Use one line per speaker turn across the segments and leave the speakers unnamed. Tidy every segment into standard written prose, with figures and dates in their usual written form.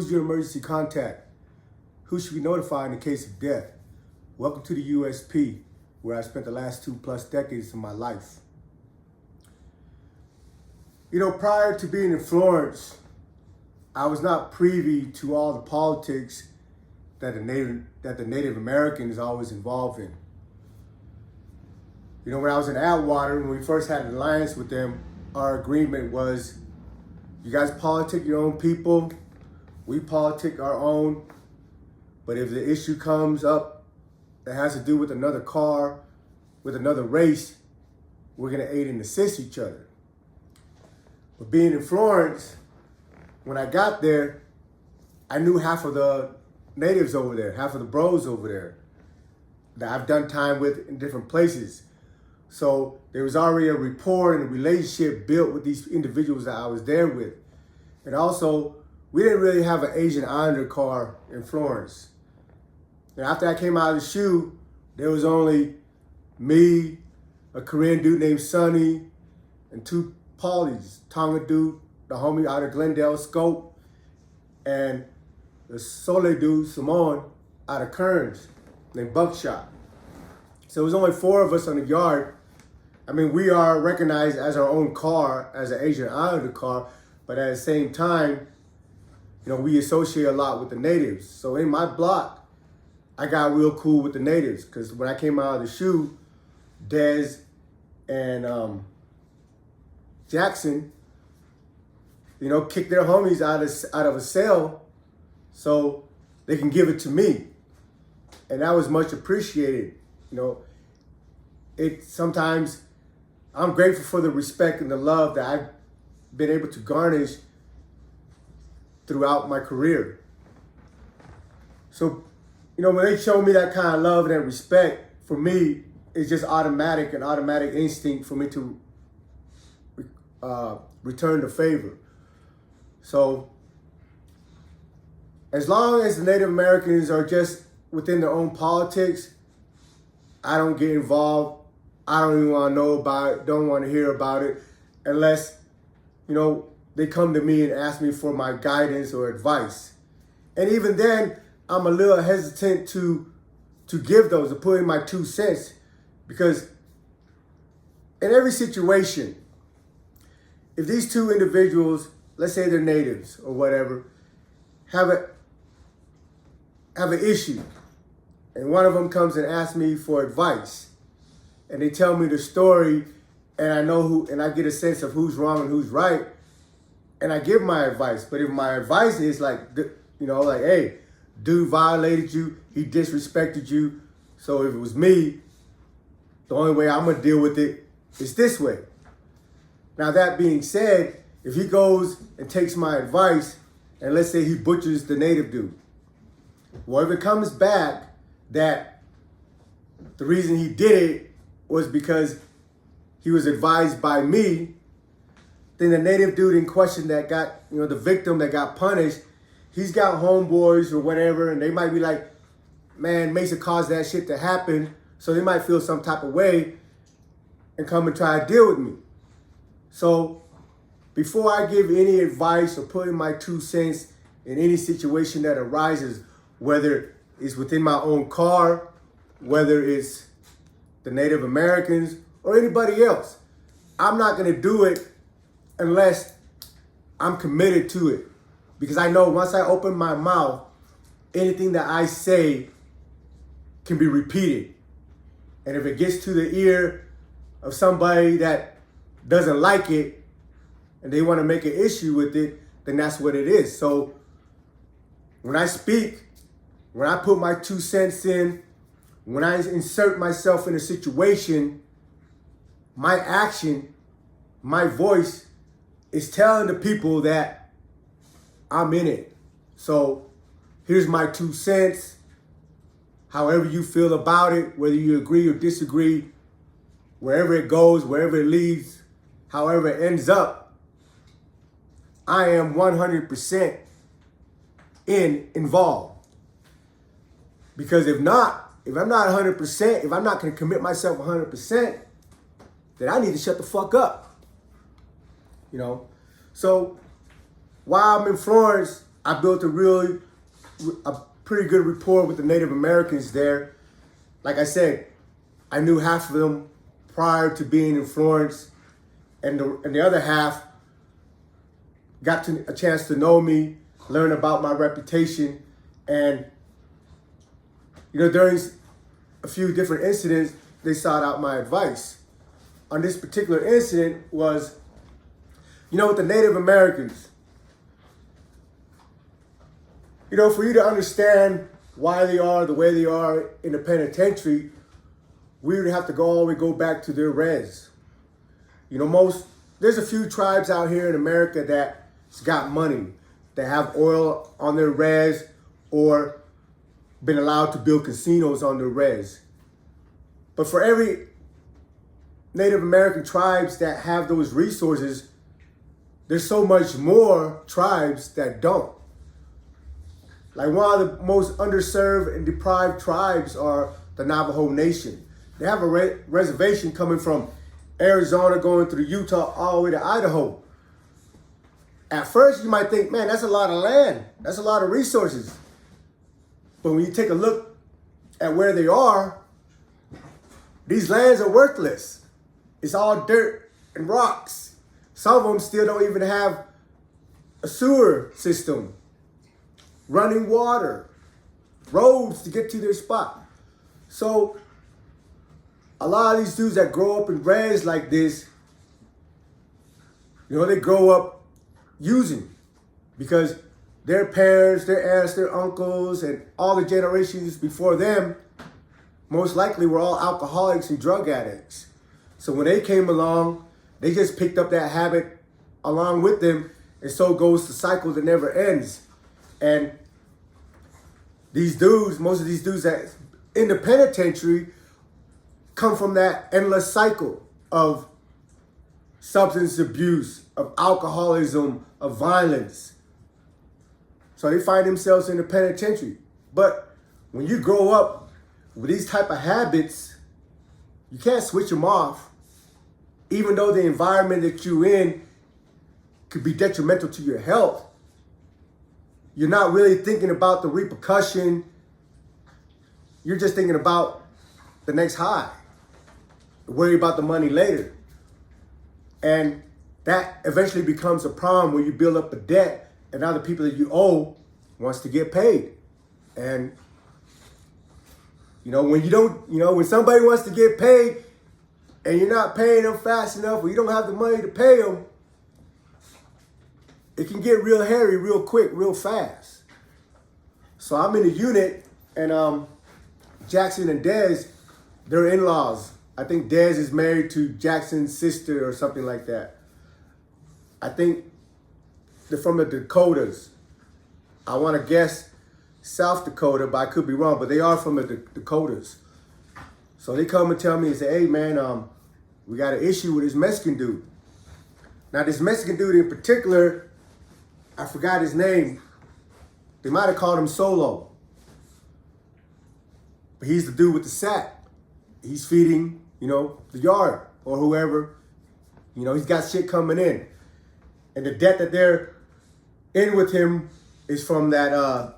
Who's your emergency contact? Who should be notified in case of death? Welcome to the USP, where I spent the last 2+ decades of my life. You know, prior to being in Florence, I was not privy to all the politics that the Native Americans always involved in. You know, when I was in Atwater, when we first had an alliance with them, our agreement was, you guys politic your own people, we politic our own, but if the issue comes up that has to do with another car, with another race, we're gonna aid and assist each other. But being in Florence, when I got there, I knew half of the natives over there, half of the bros over there that I've done time with in different places. So there was already a rapport and a relationship built with these individuals that I was there with. And also, we didn't really have an Asian Islander car in Florence. And after I came out of the shoe, there was only me, a Korean dude named Sonny, and 2 Paulies, Tonga dude, the homie out of Glendale, Scope, and the Sole dude, Simone, out of Kearns, named Buckshot. So it was only 4 of us on the yard. I mean, we are recognized as our own car, as an Asian Islander car, but at the same time, you know, we associate a lot with the natives. So in my block, I got real cool with the natives, because when I came out of the shoe, Dez and Jackson, you know, kicked their homies out of a cell so they can give it to me. And that was much appreciated. You know, sometimes I'm grateful for the respect and the love that I've been able to garnish throughout my career. So, you know, when they show me that kind of love and that respect, for me, it's just automatic instinct for me to return the favor. So, as long as the Native Americans are just within their own politics, I don't get involved. I don't even want to know about it, don't want to hear about it, unless, you know, they come to me and ask me for my guidance or advice. And even then, I'm a little hesitant to give those, to put in my 2 cents, because in every situation, if these 2 individuals, let's say they're natives or whatever, have an issue, and one of them comes and asks me for advice, and they tell me the story, and I know and I get a sense of who's wrong and who's right, and I give my advice. But if my advice is like, you know, like, hey, dude violated you, he disrespected you, so if it was me, the only way I'm gonna deal with it is this way. Now, that being said, if he goes and takes my advice, and let's say he butchers the native dude, well, if it comes back that the reason he did it was because he was advised by me, then the native dude in question that got, you know, the victim that got punished, he's got homeboys or whatever, and they might be like, man, Mesa caused that shit to happen, so they might feel some type of way and come and try to deal with me. So before I give any advice or put in my 2 cents in any situation that arises, whether it's within my own car, whether it's the Native Americans or anybody else, I'm not gonna do it unless I'm committed to it. Because I know once I open my mouth, anything that I say can be repeated. And if it gets to the ear of somebody that doesn't like it and they want to make an issue with it, then that's what it is. So when I speak, when I put my 2 cents in, when I insert myself in a situation, my action, my voice is telling the people that I'm in it. So here's my 2 cents. However you feel about it, whether you agree or disagree, wherever it goes, wherever it leads, however it ends up, I am 100% involved. Because if I'm not 100%, if I'm not going to commit myself 100%, then I need to shut the fuck up. You know? So while I'm in Florence, I built a pretty good rapport with the Native Americans there. Like I said, I knew half of them prior to being in Florence, and the other half got a chance to know me, learn about my reputation, and during a few different incidents, they sought out my advice. On this particular incident was, with the Native Americans, for you to understand why they are the way they are in the penitentiary, we would have to go back to their res. There's a few tribes out here in America that's got money, that have oil on their res or been allowed to build casinos on their res. But for every Native American tribes that have those resources, there's so much more tribes that don't. Like one of the most underserved and deprived tribes are the Navajo Nation. They have a reservation coming from Arizona going through Utah all the way to Idaho. At first you might think, man, that's a lot of land. That's a lot of resources. But when you take a look at where they are, these lands are worthless. It's all dirt and rocks. Some of them still don't even have a sewer system, running water, roads to get to their spot. So a lot of these dudes that grow up in res like this, they grow up using, because their parents, their aunts, their uncles, and all the generations before them most likely were all alcoholics and drug addicts. So when they came along, they just picked up that habit along with them, and so goes the cycle that never ends. And most of these dudes that in the penitentiary come from that endless cycle of substance abuse, of alcoholism, of violence. So they find themselves in the penitentiary. But when you grow up with these type of habits, you can't switch them off. Even though the environment that you're in could be detrimental to your health, you're not really thinking about the repercussion. You're just thinking about the next high. Worry about the money later. And that eventually becomes a problem where you build up a debt, and now the people that you owe wants to get paid. And when somebody wants to get paid and you're not paying them fast enough, or you don't have the money to pay them, it can get real hairy real quick, real fast. So I'm in a unit, and Jackson and Dez, they're in-laws. I think Dez is married to Jackson's sister or something like that. I think they're from the Dakotas. I want to guess South Dakota, but I could be wrong. But they are from the Dakotas. So they come and tell me and say, hey, man, we got an issue with this Mexican dude. Now, this Mexican dude in particular, I forgot his name. They might have called him Solo. But he's the dude with the sack. He's feeding, the yard or whoever. He's got shit coming in. And the debt that they're in with him is from that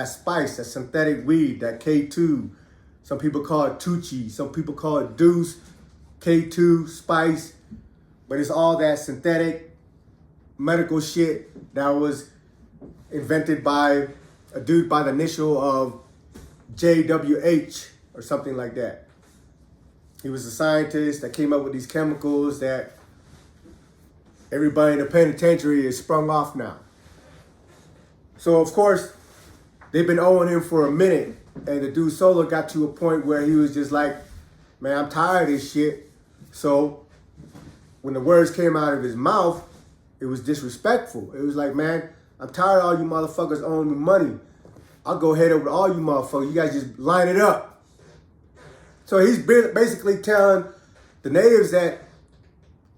spice, that synthetic weed, that K2. Some people call it Tucci. Some people call it Deuce, K2, spice. But it's all that synthetic medical shit that was invented by a dude by the initial of JWH or something like that. He was a scientist that came up with these chemicals that everybody in the penitentiary is sprung off now. So, of course, they've been owing him for a minute. And the dude Solo got to a point where he was just like, man, I'm tired of this shit. So when the words came out of his mouth, it was disrespectful. It was like, man, I'm tired of all you motherfuckers owing me money. I'll go head over to all you motherfuckers. You guys just line it up. So he's basically telling the natives that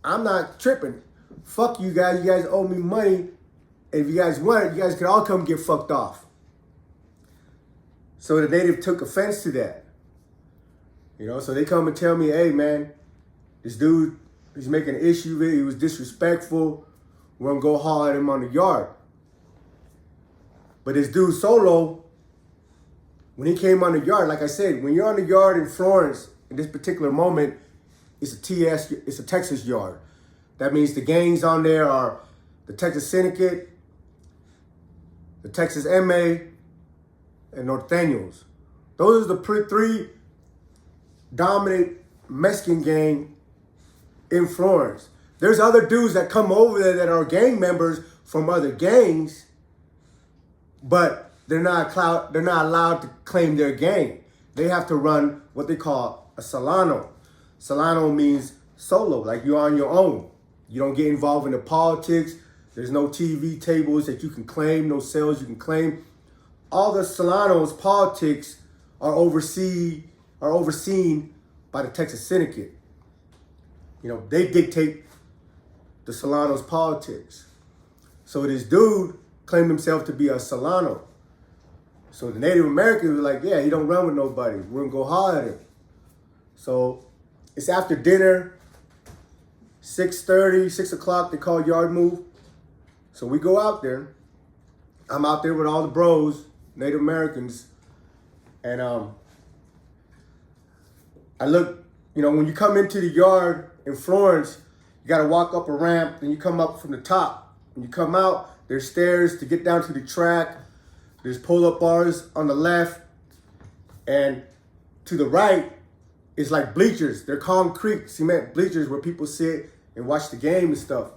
I'm not tripping. Fuck you guys. You guys owe me money. And if you guys want it, you guys can all come get fucked off. So the native took offense to that. So they come and tell me, hey, man, this dude, he's making an issue of it. He was disrespectful. We're going to go holler at him on the yard. But this dude Solo, when he came on the yard, like I said, when you're on the yard in Florence, in this particular moment, it's a Texas yard. That means the gangs on there are the Texas Syndicate, the Texas MA, and Norteños. Those are the three dominant Mexican gang in Florence. There's other dudes that come over there that are gang members from other gangs, but they're not allowed to claim their gang. They have to run what they call a Solano. Solano means solo, like you're on your own. You don't get involved in the politics. There's no TV tables that you can claim, no sales you can claim. All the Solanos' politics are overseen by the Texas Syndicate. You know, they dictate the Solano's politics. So this dude claimed himself to be a Solano. So the Native Americans were like, yeah, he don't run with nobody. We're gonna go holler at him. So it's after dinner, 6:30, 6 o'clock, they call yard move. So we go out there. I'm out there with all the bros, Native Americans. And I look, you know, when you come into the yard in Florence, you gotta walk up a ramp, then you come up from the top. When you come out, there's stairs to get down to the track. There's pull-up bars on the left. And to the right is like bleachers. They're concrete cement bleachers where people sit and watch the game and stuff.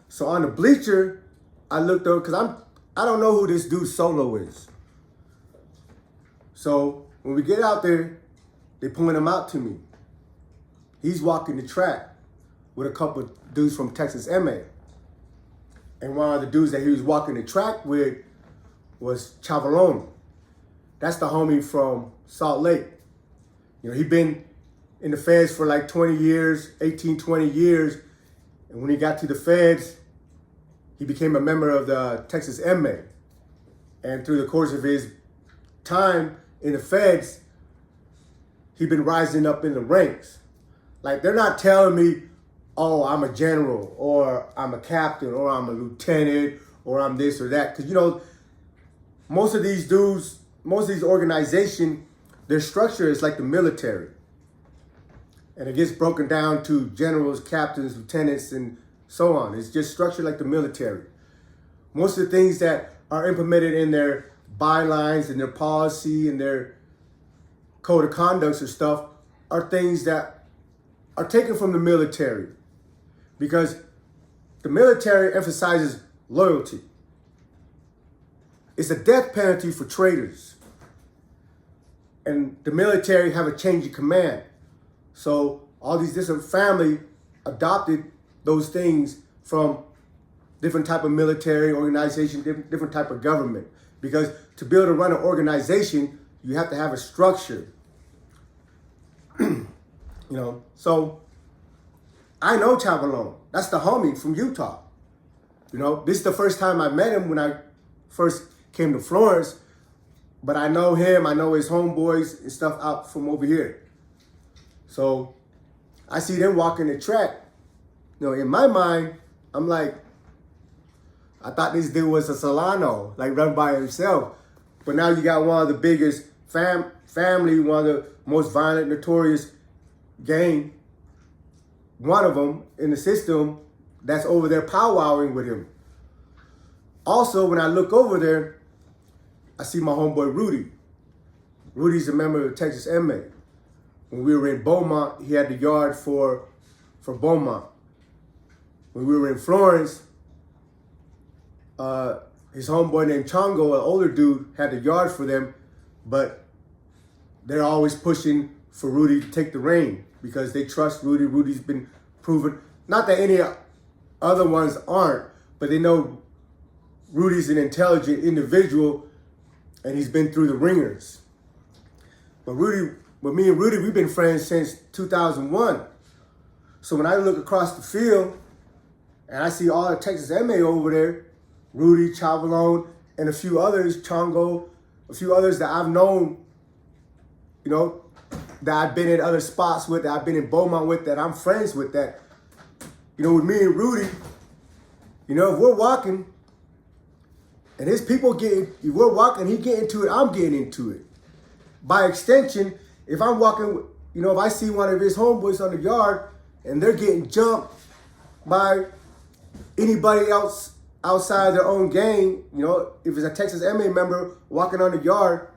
So on the bleacher, I looked over, because I don't know who this dude Solo is. So when we get out there, they point him out to me. He's walking the track with a couple of dudes from Texas MA. And one of the dudes that he was walking the track with was Chavalon. That's the homie from Salt Lake. You know, he'd been in the feds for like 20 years, 18, 20 years. And when he got to the feds, he became a member of the Texas MA. And through the course of his time in the feds, he'd been rising up in the ranks. Like, they're not telling me, oh, I'm a general, or I'm a captain, or I'm a lieutenant, or I'm this or that. Because, you know, most of these dudes, most of these organizations, their structure is like the military. And it gets broken down to generals, captains, lieutenants, and so on. It's just structured like the military. Most of the things that are implemented in their bylines and their policy and their code of conducts and stuff are things that are taken from the military, because the military emphasizes loyalty. It's a death penalty for traitors. And the military have a change of command. So all these different families adopted those things from different type of military organization, different type of government. Because to be able to run an organization, you have to have a structure. You know, so I know Chavalon. That's the homie from Utah. You know, this is the first time I met him when I first came to Florence, but I know him, I know his homeboys and stuff out from over here. So I see them walking the track. You know, in my mind, I'm like, I thought this dude was a Solano, like run by himself. But now you got one of the biggest family, one of the most violent, notorious gang, one of them in the system that's over there powwowing with him. Also, when I look over there, I see my homeboy Rudy. Rudy's a member of the Texas MA. When we were in Beaumont, he had the yard for Beaumont. When we were in Florence, his homeboy named Chongo, an older dude, had the yard for them, but they're always pushing for Rudy to take the reign because they trust Rudy. Rudy's been proven, not that any other ones aren't, but they know Rudy's an intelligent individual and he's been through the ringers. But me and Rudy, we've been friends since 2001. So when I look across the field and I see all the Texas MA over there, Rudy, Chavalon, and a few others, Chongo, a few others that I've known, you know, that I've been in other spots with, that I've been in Beaumont with, that I'm friends with, that, you know, with me and Rudy, you know, if we're walking And his people we're walking, he getting into it, I'm getting into it. By extension, if I'm walking, if I see one of his homeboys on the yard and they're getting jumped by anybody else outside their own gang, if it's a Texas MA member walking on the yard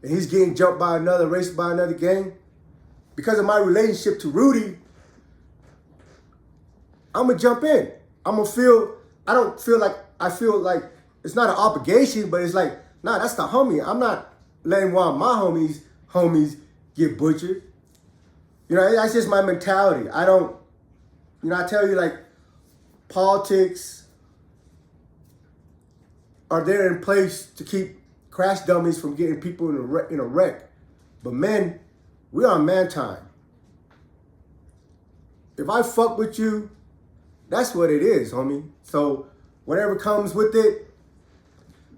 and he's getting jumped by another race, by another gang, because of my relationship to Rudy, I'm going to jump in. I feel like it's not an obligation, but it's like, nah, that's the homie. I'm not letting one of my homies get butchered. That's just my mentality. I don't, I tell you, like, politics are there in place to keep crash dummies from getting people in a wreck. But men, we are on man time. If I fuck with you, that's what it is, homie. So whatever comes with it,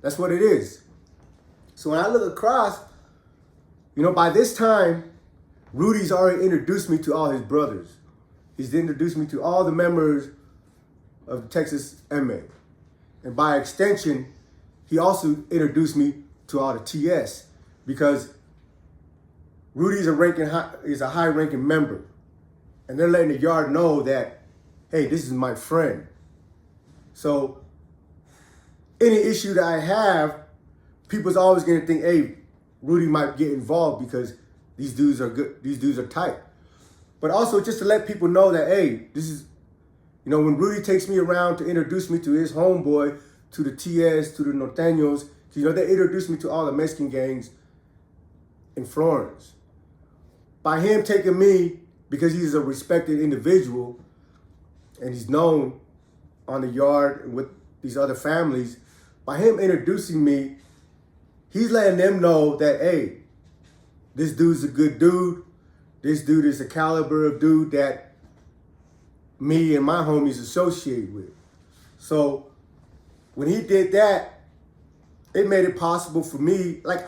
that's what it is. So when I look across, by this time, Rudy's already introduced me to all his brothers. He's introduced me to all the members of the Texas MA. And by extension, he also introduced me to all the TS, because Rudy's is a high-ranking member. And they're letting the yard know that, hey, this is my friend. So any issue that I have, people's always gonna think, hey, Rudy might get involved because these dudes are good, these dudes are tight. But also just to let people know that, hey, this is, when Rudy takes me around to introduce me to his homeboy, to the TS, to the Norteños, they introduced me to all the Mexican gangs in Florence. By him taking me, because he's a respected individual and he's known on the yard with these other families, by him introducing me, he's letting them know that, hey, this dude's a good dude. This dude is a caliber of dude that me and my homies associate with. So when he did that, it made it possible for me. Like,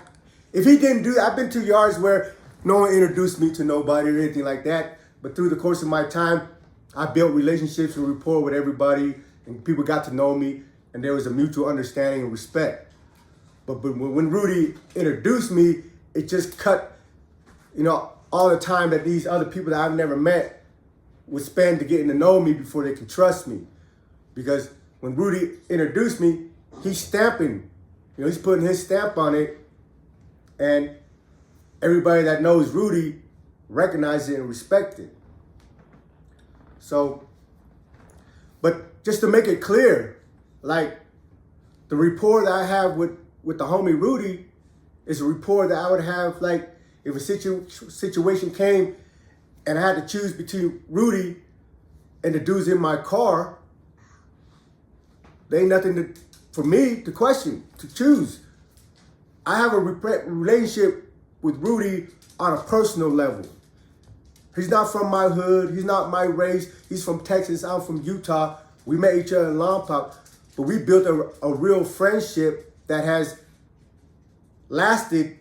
if he didn't do that, I've been to yards where no one introduced me to nobody or anything like that. But through the course of my time, I built relationships and rapport with everybody, and people got to know me, and there was a mutual understanding and respect. But when Rudy introduced me, it just cut, all the time that these other people that I've never met would spend to getting to know me before they can trust me. Because when Rudy introduced me, he's stamping, he's putting his stamp on it, and everybody that knows Rudy recognizes it and respects it. So, but just to make it clear, like, the rapport that I have with the homie Rudy is a rapport that I would have, like, if a situation came and I had to choose between Rudy and the dudes in my car, there ain't nothing for me to question, to choose. I have a relationship with Rudy on a personal level. He's not from my hood. He's not my race. He's from Texas. I'm from Utah. We met each other in Lompoc, but we built a real friendship that has lasted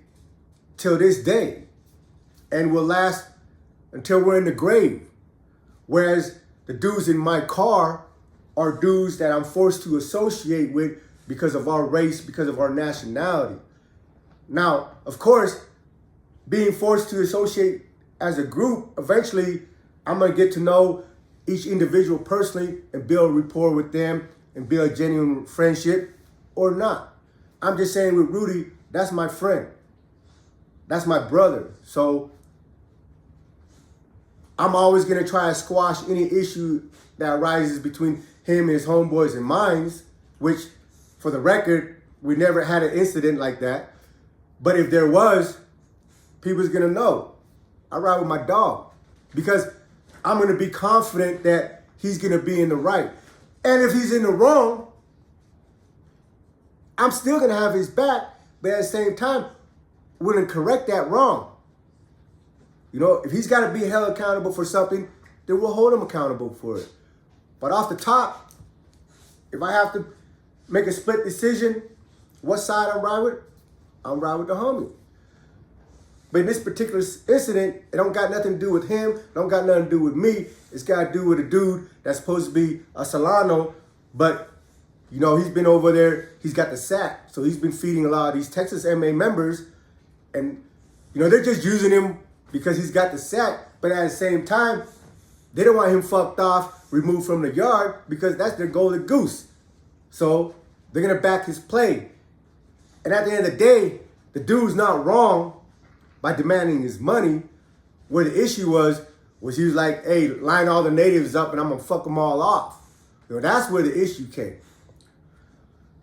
till this day and will last until we're in the grave. Whereas the dudes in my car are dudes that I'm forced to associate with because of our race, because of our nationality. Now, of course, being forced to associate as a group, eventually I'm gonna get to know each individual personally and build rapport with them and build a genuine friendship or not. I'm just saying with Rudy, that's my friend. That's my brother. So I'm always gonna try to squash any issue that arises between him and his homeboys and mine, which, for the record, we never had an incident like that. But if there was, people's gonna know. I ride with my dog because I'm gonna be confident that he's gonna be in the right. And if he's in the wrong, I'm still gonna have his back, but at the same time, we're gonna correct that wrong. If he's gotta be held accountable for something, then we'll hold him accountable for it. But off the top, if I have to make a split decision, what side I'm riding with the homie. But in this particular incident, it don't got nothing to do with him, don't got nothing to do with me. It's got to do with a dude that's supposed to be a Solano, but You know, he's been over there, he's got the sack. So he's been feeding a lot of these Texas MA members. And, you know, they're just using him because he's got the sack. But at the same time, they don't want him fucked off, removed from the yard, because that's their golden goose. So they're going to back his play. And at the end of the day, the dude's not wrong by demanding his money. Where the issue was he was like, hey, line all the natives up and I'm going to fuck them all off. You know, that's where the issue came.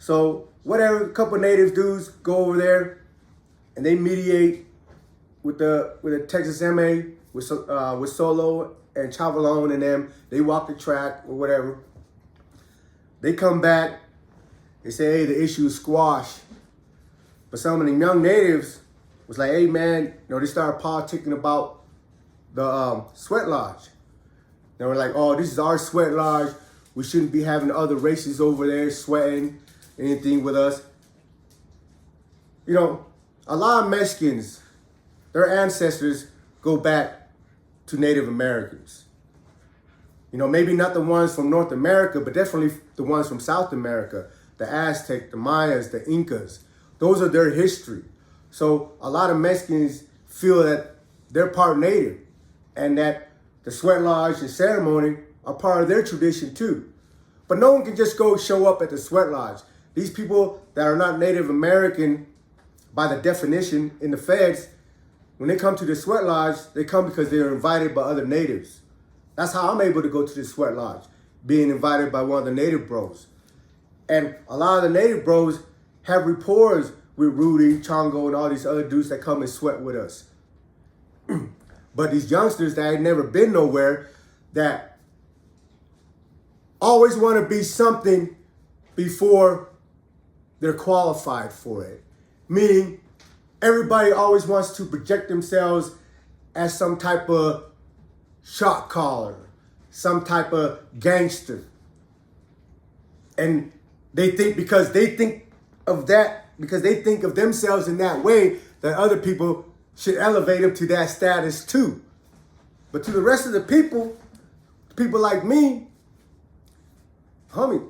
So whatever, a couple of native dudes go over there and they mediate with the Texas MA, with Solo and Chavalon and them. They walk the track or whatever. They come back. They say, hey, the issue is squashed. But some of the young natives was like, hey, man, you know, they started politicking about the sweat lodge. They were like, oh, this is our sweat lodge. We shouldn't be having other races over there sweating anything with us. You know, a lot of Mexicans, their ancestors go back to Native Americans. You know, maybe not the ones from North America, but definitely the ones from South America. The Aztec, the Mayas, the Incas. Those are their history. So a lot of Mexicans feel that they're part Native and that the sweat lodge and ceremony are part of their tradition too. But no one can just go show up at the sweat lodge. These people that are not Native American by the definition in the feds, when they come to the sweat lodge, they come because they are invited by other natives. That's how I'm able to go to the sweat lodge, being invited by one of the native bros. And a lot of the native bros have rapport with Rudy, Chongo, and all these other dudes that come and sweat with us. But these youngsters that ain't never been nowhere, that always want to be something before they're qualified for it. Meaning, everybody always wants to project themselves as some type of shot caller, some type of gangster. And they think because they think of themselves in that way, that other people should elevate them to that status too. But to the rest of the people like me, homie,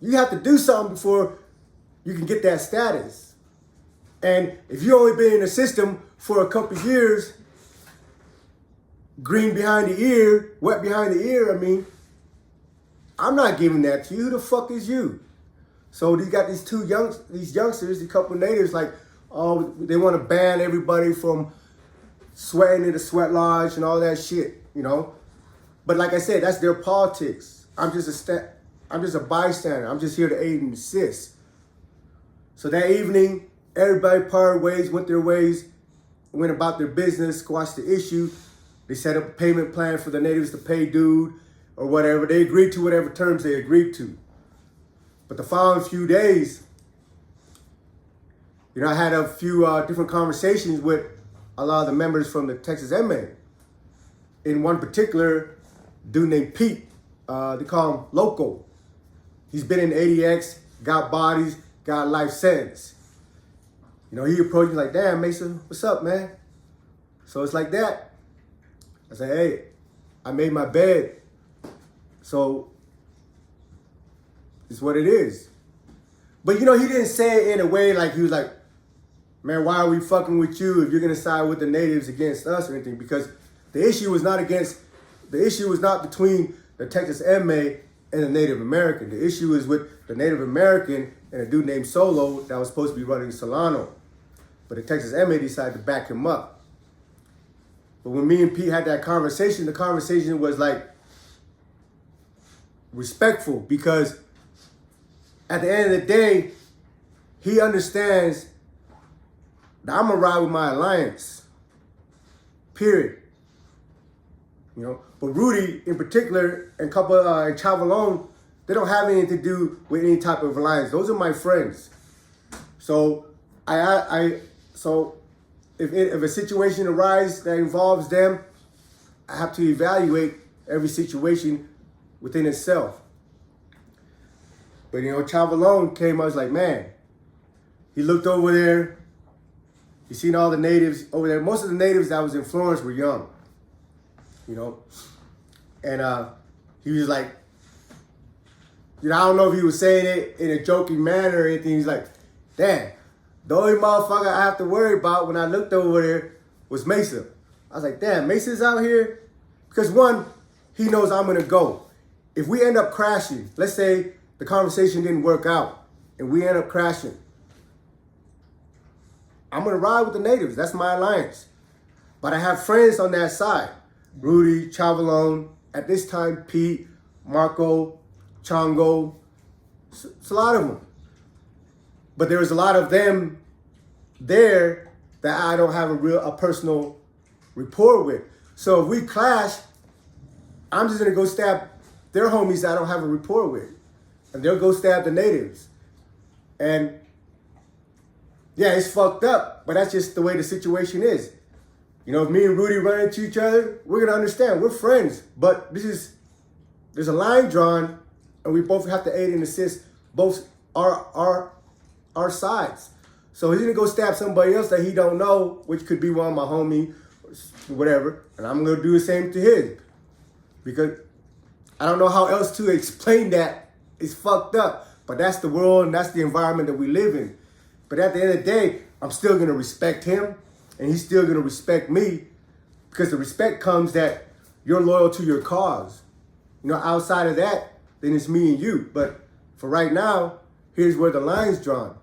you have to do something before you can get that status. And if you only been in the system for a couple years, green behind the ear, wet behind the ear, I mean, I'm not giving that to you. Who the fuck is you? So you got these youngsters, a couple of natives, like, oh, they want to ban everybody from sweating in the sweat lodge and all that shit, you know. But like I said, that's their politics. I'm just a bystander. I'm just here to aid and assist. So that evening, everybody parted ways, went their ways, went about their business, squashed the issue. They set up a payment plan for the natives to pay dude or whatever. They agreed to whatever terms they agreed to. But the following few days, you know, I had a few different conversations with a lot of the members from the Texas MA. In one particular, dude named Pete, they call him Loco. He's been in ADX, got bodies, got life sentence. You know, he approached me like, damn, Mason, what's up, man? So it's like that. I said, hey, I made my bed. So it's what it is. But, you know, he didn't say it in a way like he was like, man, why are we fucking with you if you're going to side with the natives against us or anything? Because the issue was not between the Texas MA and the Native American. The issue is with the Native American and a dude named Solo that was supposed to be running Solano. But the Texas MA decided to back him up. But when me and Pete had that conversation, the conversation was like respectful, because at the end of the day, he understands that I'm gonna ride with my alliance. Period. You know, but Rudy in particular and couple and Chavalon, they don't have anything to do with any type of alliance. Those are my friends. So if a situation arises that involves them, I have to evaluate every situation within itself. But you know, Chavalon came, I was like, man, he looked over there, he seen all the natives over there. Most of the natives that was in Florence were young, you know. And he was like, You know, I don't know if he was saying it in a joking manner or anything. He's like, damn, the only motherfucker I have to worry about when I looked over there was Mesa. I was like, damn, Mesa's out here? Because one, he knows I'm going to go. If we end up crashing, let's say the conversation didn't work out and we end up crashing, I'm going to ride with the natives. That's my alliance. But I have friends on that side. Rudy, Chavalon, at this time, Pete, Marco, Chongo. It's a lot of them. But there was a lot of them there that I don't have a personal rapport with. So if we clash, I'm just going to go stab their homies that I don't have a rapport with. And they'll go stab the natives. And yeah, it's fucked up, but that's just the way the situation is. You know, if me and Rudy run into each other, we're going to understand. We're friends, but there's a line drawn, and we both have to aid and assist both our sides. So he's going to go stab somebody else that he don't know, which could be one of my homie, whatever, and I'm going to do the same to his. Because I don't know how else to explain that. It's fucked up, but that's the world and that's the environment that we live in. But at the end of the day, I'm still going to respect him, and he's still going to respect me, because the respect comes that you're loyal to your cause. You know, outside of that, then it's me and you. But for right now, here's where the line's drawn.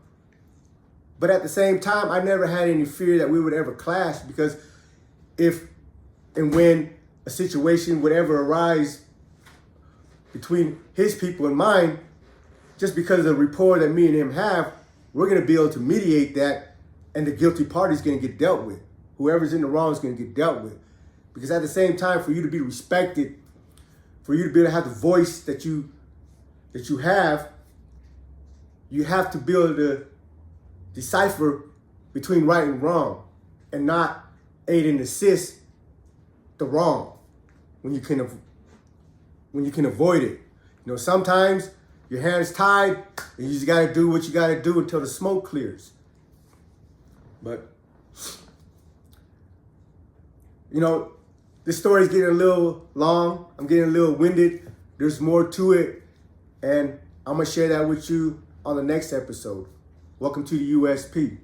But at the same time, I never had any fear that we would ever clash, because if and when a situation would ever arise between his people and mine, just because of the rapport that me and him have, we're going to be able to mediate that, and the guilty party is going to get dealt with. Whoever's in the wrong is going to get dealt with. Because at the same time, for you to be respected, for you to be able to have the voice that you have to be able to decipher between right and wrong, and not aid and assist the wrong when you can avoid it. You know, sometimes your hands tied, and you just got to do what you got to do until the smoke clears. But, you know, this story's getting a little long. I'm getting a little winded. There's more to it, and I'm going to share that with you on the next episode. Welcome to the USP.